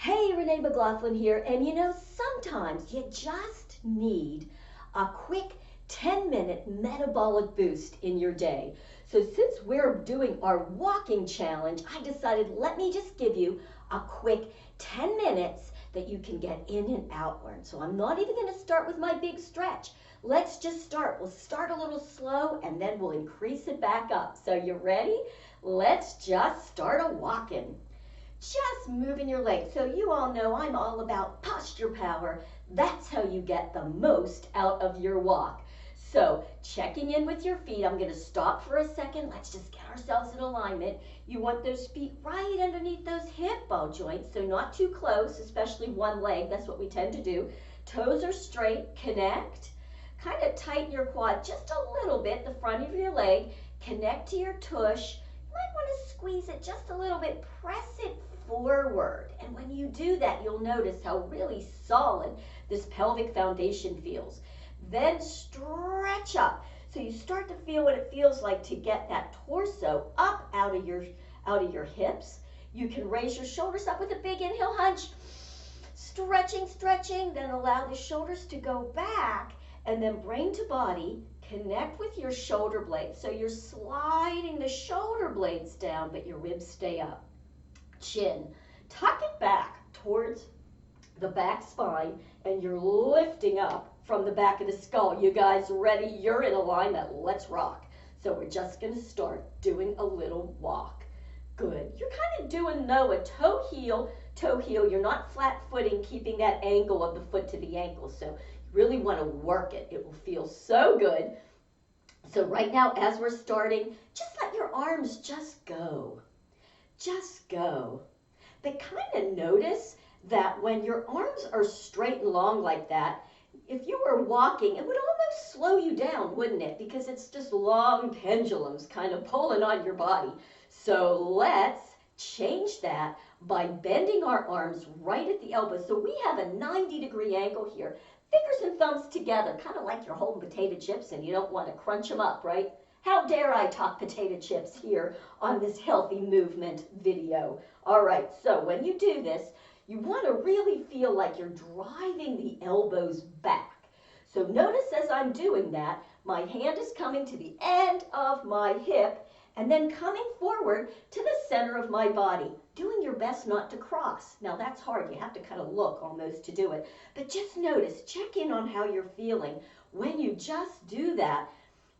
Hey, Renee McLaughlin here, and you know, sometimes you just need a quick 10-minute metabolic boost in your day. So since we're doing our walking challenge, I decided let me just give you a quick 10 minutes that you can get in and outward. So I'm not even going to start with my big stretch. Let's just start. We'll start a little slow and then we'll increase it back up. So you ready? Let's just start a walking. Just moving your legs. So you all know I'm all about posture power. That's how you get the most out of your walk. So checking in with your feet. I'm going to stop for a second. Let's just get ourselves in alignment. You want those feet right underneath those hip ball joints, so not too close, especially one leg. That's what we tend to do. Toes are straight. Connect. Kind of tighten your quad just a little bit, the front of your leg. Connect to your tush. You might want to squeeze it just a little bit. Press it forward. And when you do that, you'll notice how really solid this pelvic foundation feels. Then stretch up. So you start to feel what it feels like to get that torso up out of your hips. You can raise your shoulders up with a big inhale, hunch. Stretching, stretching. Then allow the shoulders to go back and then brain to body. Connect with your shoulder blades. So you're sliding the shoulder blades down, but your ribs stay up. Chin, tuck it back towards the back spine, and you're lifting up from the back of the skull. You guys ready? You're in alignment. Let's rock. So we're just going to start doing a little walk. Good. You're kind of doing, though, a toe heel. You're not flat footing, keeping that angle of the foot to the ankle. So you really want to work it. It will feel so good. So right now, as we're starting, just let your arms just go. Just go. But kind of notice that when your arms are straight and long like that, if you were walking, it would almost slow you down, wouldn't it? Because it's just long pendulums kind of pulling on your body. So let's change that by bending our arms right at the elbow. So we have a 90-degree angle here. Fingers and thumbs together, kind of like you're holding potato chips and you don't want to crunch them up, right? How dare I talk potato chips here on this healthy movement video? All right, so when you do this, you want to really feel like you're driving the elbows back. So notice as I'm doing that, my hand is coming to the end of my hip and then coming forward to the center of my body, doing your best not to cross. Now that's hard. You have to kind of look almost to do it. But just notice, check in on how you're feeling when you just do that.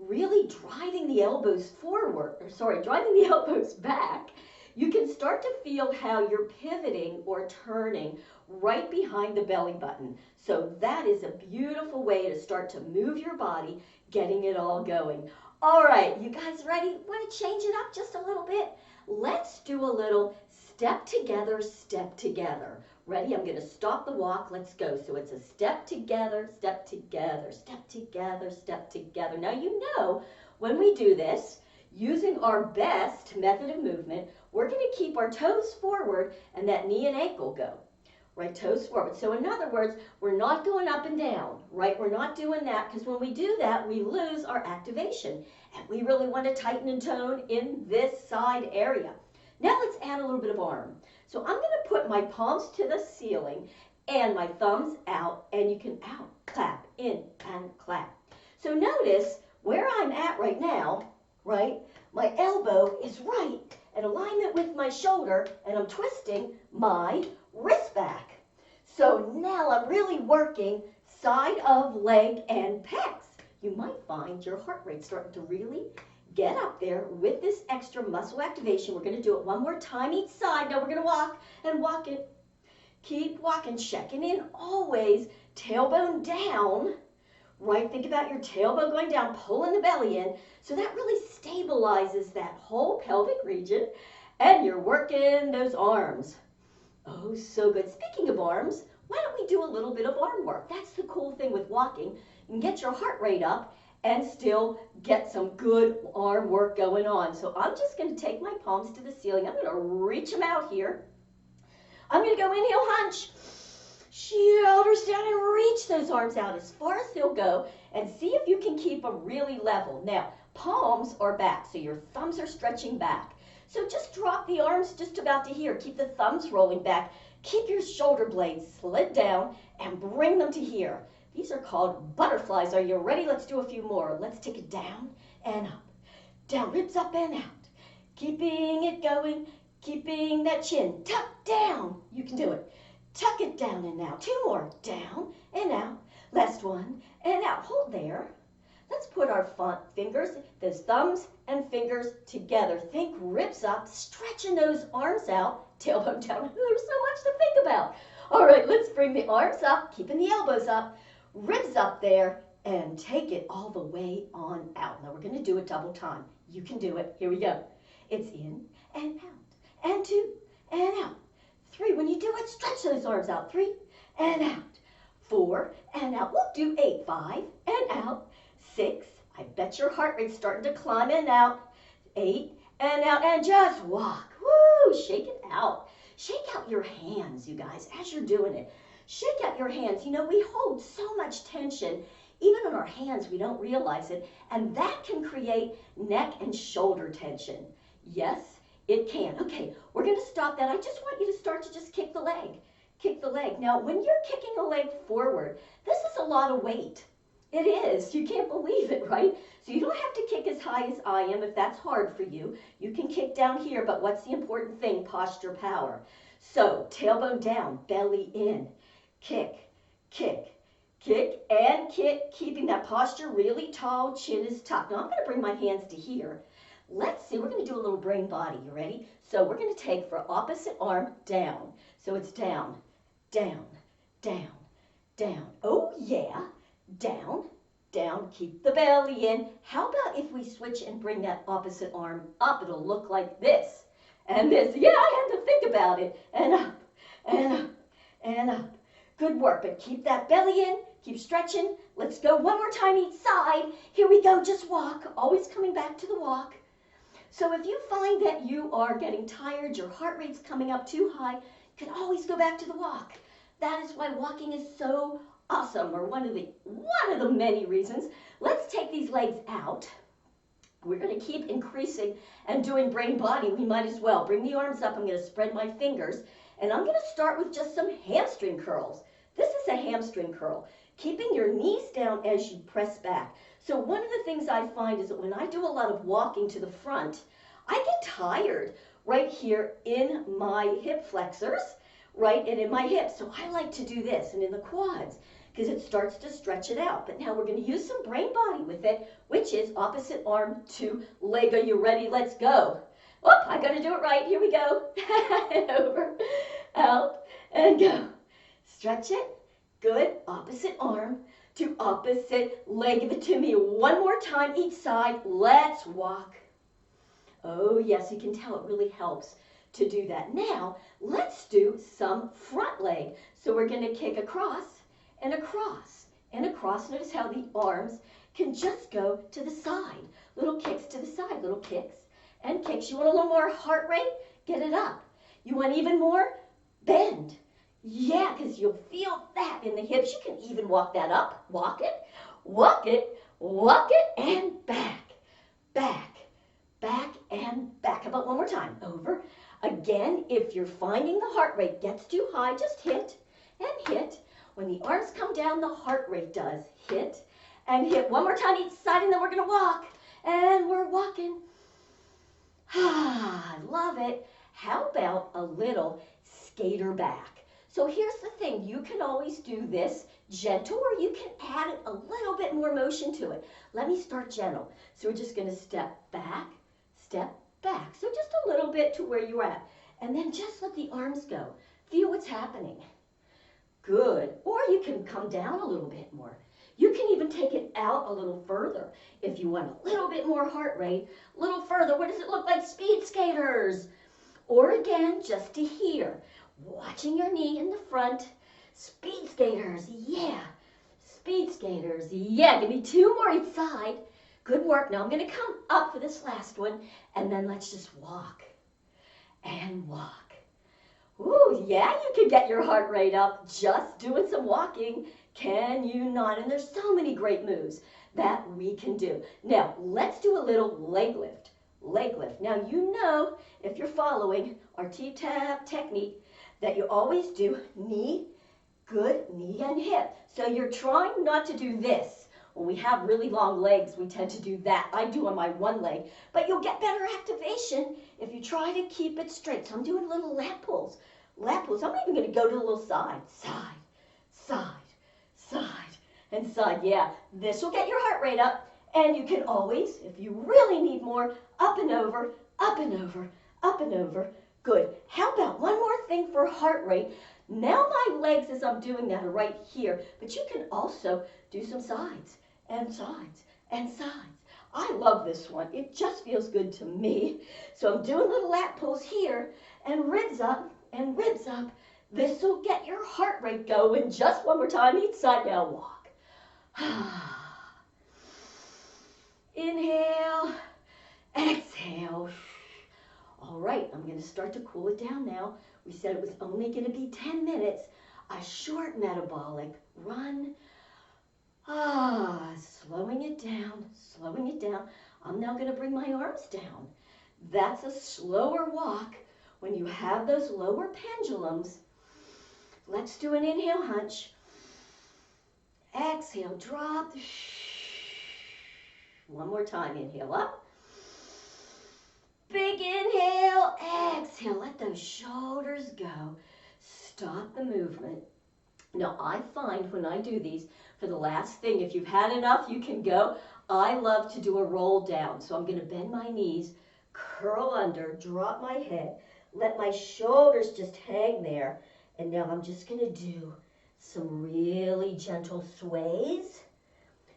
Really driving the elbows driving the elbows back, you can start to feel how you're pivoting or turning right behind the belly button. So that is a beautiful way to start to move your body, getting it all going. All right, you guys ready? Want to change it up just a little bit? Let's do a little step together, step together. Ready? I'm going to stop the walk. Let's go. So it's a step together, step together, step together, step together. Now you know when we do this, using our best method of movement, we're going to keep our toes forward and that knee and ankle go. Right, toes forward. So in other words, we're not going up and down, right? We're not doing that because when we do that, we lose our activation. And we really want to tighten and tone in this side area. Now let's add a little bit of arm. So I'm going to put my palms to the ceiling and my thumbs out, and you can out, clap, in, and clap. So notice where I'm at right now, right? My elbow is right in alignment with my shoulder, and I'm twisting my wrist back. So now I'm really working side of leg and pecs. You might find your heart rate starting to really get up there with this extra muscle activation. We're going to do it one more time each side. Now we're going to walk and walk it. Keep walking, checking in always. Tailbone down, right? Think about your tailbone going down, pulling the belly in. So that really stabilizes that whole pelvic region. And you're working those arms. Oh, so good. Speaking of arms, why don't we do a little bit of arm work? That's the cool thing with walking. You can get your heart rate up and still get some good arm work going on. So I'm just going to take my palms to the ceiling. I'm going to reach them out here. I'm going to go inhale, hunch, shoulders down, and reach those arms out as far as they'll go, and see if you can keep them really level. Now, palms are back, so your thumbs are stretching back. So just drop the arms just about to here. Keep the thumbs rolling back. Keep your shoulder blades slid down and bring them to here. These are called butterflies. Are you ready? Let's do a few more. Let's take it down and up. Down, ribs up and out. Keeping it going, keeping that chin tucked down. You can do it. Tuck it down and out. Two more. Down and out. Last one and out. Hold there. Let's put our fingers, those thumbs and fingers together. Think ribs up, stretching those arms out, tailbone down. There's so much to think about. All right, let's bring the arms up, keeping the elbows up, ribs up there, and take it all the way on out. Now we're going to do it double time. You can do it. Here we go. It's in and out, and two, and out. Three. When you do it, stretch those arms out. 3 and out. 4 and out. We'll do 8. 5 and out. 6. I bet your heart rate's starting to climb and out. 8 and out, and just walk. Woo! Shake it out. Shake out your hands, you guys, as you're doing it. Shake out your hands. You know, we hold so much tension, even in our hands, we don't realize it, and that can create neck and shoulder tension. Yes, it can. Okay, we're going to stop that. I just want you to start to just kick the leg. Kick the leg. Now, when you're kicking a leg forward, this is a lot of weight. It is. You can't believe it, right? So you don't have to kick as high as I am if that's hard for you. You can kick down here, but what's the important thing? Posture power. So tailbone down, belly in. Kick, kick, kick, and kick, keeping that posture really tall, chin is tucked. Now I'm going to bring my hands to here. Let's see, we're going to do a little brain body. You ready? So we're going to take for opposite arm down. So it's down, down, down, down. Oh yeah. Down, down, keep the belly in. How about if we switch and bring that opposite arm up? It'll look like this and this. Yeah, I had to think about it. And up, and up, and up. Good work, but keep that belly in. Keep stretching. Let's go one more time each side. Here we go, just walk. Always coming back to the walk. So if you find that you are getting tired, your heart rate's coming up too high, you can always go back to the walk. That is why walking is so awesome, or one of the many reasons. Let's take these legs out. We're going to keep increasing and doing brain body. We might as well. Bring the arms up. I'm going to spread my fingers, and I'm going to start with just some hamstring curls. This is a hamstring curl, keeping your knees down as you press back. So one of the things I find is that when I do a lot of walking to the front, I get tired right here in my hip flexors, right, and in my hips. So I like to do this, and in the quads, because it starts to stretch it out. But now we're going to use some brain body with it, which is opposite arm to leg. Are you ready? Let's go. Oh, I got to do it right. Here we go. Over, out, and go. Stretch it. Good. Opposite arm to opposite leg. Give it to me one more time each side. Let's walk. Oh, yes, you can tell it really helps to do that. Now, let's do some front leg. So we're going to kick across and across and across. Notice how the arms can just go to the side. Little kicks to the side, little kicks and kicks. You want a little more heart rate? Get it up. You want even more? Bend. Yeah, because you'll feel that in the hips. You can even walk that up. Walk it, walk it, walk it, and back, back, back, and back. How about one more time? Over. Again, if you're finding the heart rate gets too high, just hit and hit. When the arms come down, the heart rate does hit and hit. One more time each side, and then we're going to walk. And we're walking. Ah, love it. How about a little skater back? So here's the thing. You can always do this gentle, or you can add a little bit more motion to it. Let me start gentle. So we're just going to step back, step back. So just a little bit to where you're at. And then just let the arms go. Feel what's happening. Good. Or you can come down a little bit more. You can even take it out a little further. If you want a little bit more heart rate, a little further. What does it look like? Speed skaters. Or again, just to here. Watching your knee in the front. Speed skaters. Yeah. Speed skaters. Yeah. Give me two more each side. Good work. Now I'm going to come up for this last one. And then let's just walk. And walk. Ooh, yeah, you can get your heart rate up just doing some walking. Can you not? And there's so many great moves that we can do. Now, let's do a little leg lift. Leg lift. Now, you know, if you're following our T-Tapp technique, that you always do knee, good knee and hip. So you're trying not to do this. When we have really long legs, we tend to do that. I do on my one leg, but you'll get better activation if you try to keep it straight. So I'm doing little lat pulls. Lat pulls. I'm even going to go to the little side, side, side, side, and side. Yeah, this will get your heart rate up. And you can always, if you really need more, up and over, up and over, up and over. Good. How about one more thing for heart rate? Now my legs, as I'm doing that, are right here, but you can also do some sides and sides and sides. I love this one. It just feels good to me. So I'm doing little lat pulls here and ribs up and ribs up. This will get your heart rate going. Just one more time, each side. Now walk. Inhale, exhale. All right, I'm going to start to cool it down now. We said it was only going to be 10 minutes. A short metabolic run. Slowing it down, slowing it down. I'm now going to bring my arms down. That's a slower walk when you have those lower pendulums. Let's do an inhale hunch. Exhale, drop. One more time, inhale up. Big inhale, exhale. Let those shoulders go. Stop the movement. Now, I find when I do these, for the last thing, if you've had enough, you can go. I love to do a roll down. So I'm going to bend my knees, curl under, drop my head, let my shoulders just hang there. And now I'm just going to do some really gentle sways.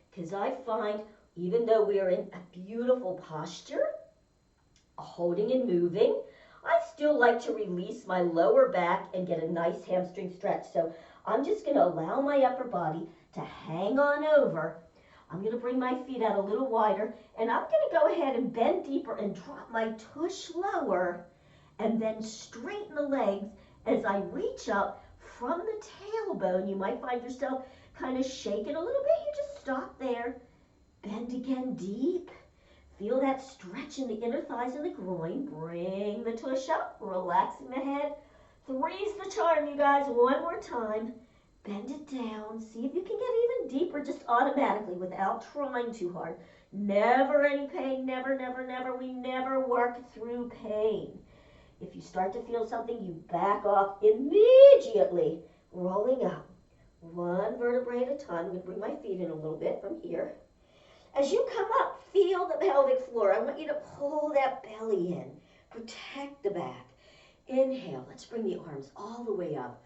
Because I find, even though we are in a beautiful posture, holding and moving, I still like to release my lower back and get a nice hamstring stretch. So I'm just going to allow my upper body to hang on over. I'm going to bring my feet out a little wider, and I'm going to go ahead and bend deeper and drop my tush lower, and then straighten the legs as I reach up from the tailbone. You might find yourself kind of shaking a little bit. You just stop there. Bend again deep. Feel that stretch in the inner thighs and the groin. Bring the tush up, relaxing the head. Three's the charm, you guys. One more time. Bend it down. See if you can get even deeper just automatically without trying too hard. Never any pain. Never, never, never. We never work through pain. If you start to feel something, you back off immediately. Rolling up. One vertebrae at a time. I'm going to bring my feet in a little bit from here. As you come up, feel the pelvic floor. I want you to pull that belly in. Protect the back. Inhale. Let's bring the arms all the way up.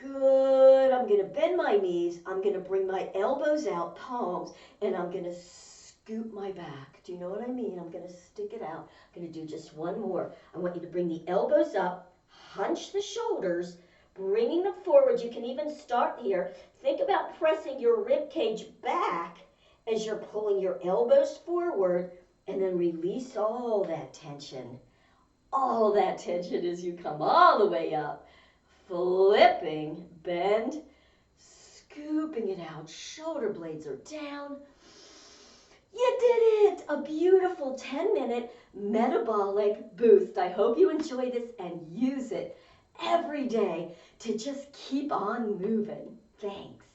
Good. I'm going to bend my knees. I'm going to bring my elbows out, palms, and I'm going to scoop my back. Do you know what I mean? I'm going to stick it out. I'm going to do just one more. I want you to bring the elbows up, hunch the shoulders, bringing them forward. You can even start here. Think about pressing your rib cage back as you're pulling your elbows forward, and then release all that tension. All that tension as you come all the way up. Flipping, bend, scooping it out. Shoulder blades are down. You did it! A beautiful 10-minute metabolic boost. I hope you enjoy this and use it every day to just keep on moving. Thanks.